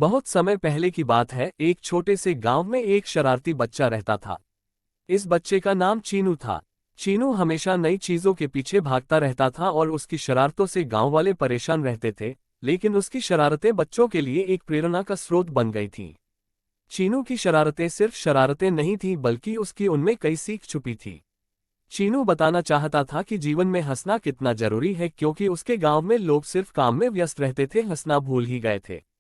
बहुत समय पहले की बात है, एक छोटे से गांव में एक शरारती बच्चा रहता था। इस बच्चे का नाम चीनू था। चीनू हमेशा नई चीजों के पीछे भागता रहता था और उसकी शरारतों से गांव वाले परेशान रहते थे, लेकिन उसकी शरारतें बच्चों के लिए एक प्रेरणा का स्रोत बन गई थीं। चीनू की शरारतें सिर्फ शरारतें नहीं थीं, बल्कि उसकी उनमें कई सीख छुपी थी। चीनू बताना चाहता था कि जीवन में हंसना कितना जरूरी है, क्योंकि उसके गांव में लोग सिर्फ काम में व्यस्त रहते थे, हंसना भूल ही गए थे।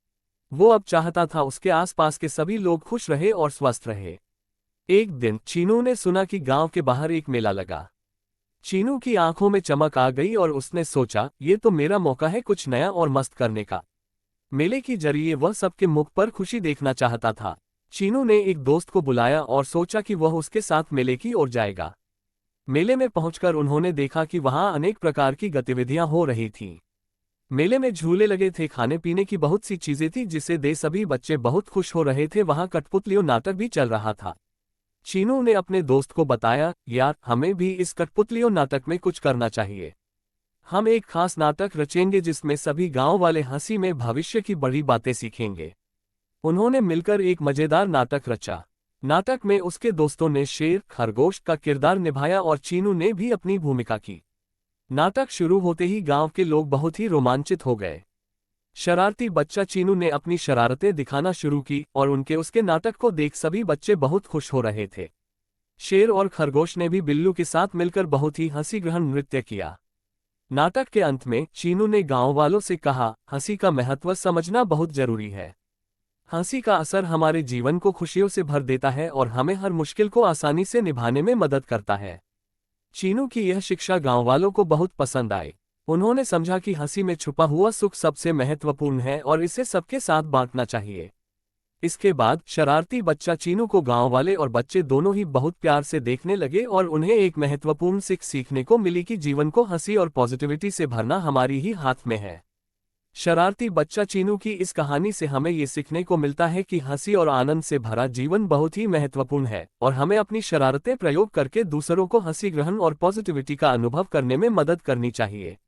वो अब चाहता था उसके आसपास के सभी लोग खुश रहे और स्वस्थ रहे। एक दिन चीनू ने सुना कि गांव के बाहर एक मेला लगा। चीनू की आंखों में चमक आ गई और उसने सोचा, ये तो मेरा मौका है कुछ नया और मस्त करने का। मेले के जरिए वह सबके मुख पर खुशी देखना चाहता था। चीनू ने एक दोस्त को बुलाया और सोचा कि वह उसके साथ मेले की ओर जाएगा। मेले में पहुंचकर उन्होंने देखा कि वहां अनेक प्रकार की गतिविधियां हो रही थीं। मेले में झूले लगे थे, खाने पीने की बहुत सी चीजें थी जिसे दे सभी बच्चे बहुत खुश हो रहे थे। वहां कठपुतलियों नाटक भी चल रहा था। चीनू ने अपने दोस्त को बताया, यार हमें भी इस कठपुतलियों नाटक में कुछ करना चाहिए। हम एक खास नाटक रचेंगे जिसमें सभी गांव वाले हंसी में भविष्य की बड़ी बातें सीखेंगे। उन्होंने मिलकर एक मजेदार नाटक रचा। नाटक में उसके दोस्तों ने शेर खरगोश का किरदार निभाया और चीनू ने भी अपनी भूमिका की। नाटक शुरू होते ही गांव के लोग बहुत ही रोमांचित हो गए। शरारती बच्चा चीनू ने अपनी शरारतें दिखाना शुरू की और उसके नाटक को देख सभी बच्चे बहुत खुश हो रहे थे। शेर और खरगोश ने भी बिल्लू के साथ मिलकर बहुत ही हंसी ग्रहण नृत्य किया। नाटक के अंत में चीनू ने गांव वालों से कहा, हंसी का महत्व समझना बहुत जरूरी है। हंसी का असर हमारे जीवन को खुशियों से भर देता है और हमें हर मुश्किल को आसानी से निभाने में मदद करता है। चीनू की यह शिक्षा गांव वालों को बहुत पसंद आई। उन्होंने समझा कि हंसी में छुपा हुआ सुख सबसे महत्वपूर्ण है और इसे सबके साथ बांटना चाहिए। इसके बाद शरारती बच्चा चीनू को गांव वाले और बच्चे दोनों ही बहुत प्यार से देखने लगे और उन्हें एक महत्वपूर्ण सीख सीखने को मिली कि जीवन को हंसी और पॉजिटिविटी से भरना हमारी ही हाथ में है। शरारती बच्चा चीनू की इस कहानी से हमें ये सीखने को मिलता है कि हंसी और आनंद से भरा जीवन बहुत ही महत्वपूर्ण है और हमें अपनी शरारतें प्रयोग करके दूसरों को हंसी ग्रहण और पॉजिटिविटी का अनुभव करने में मदद करनी चाहिए।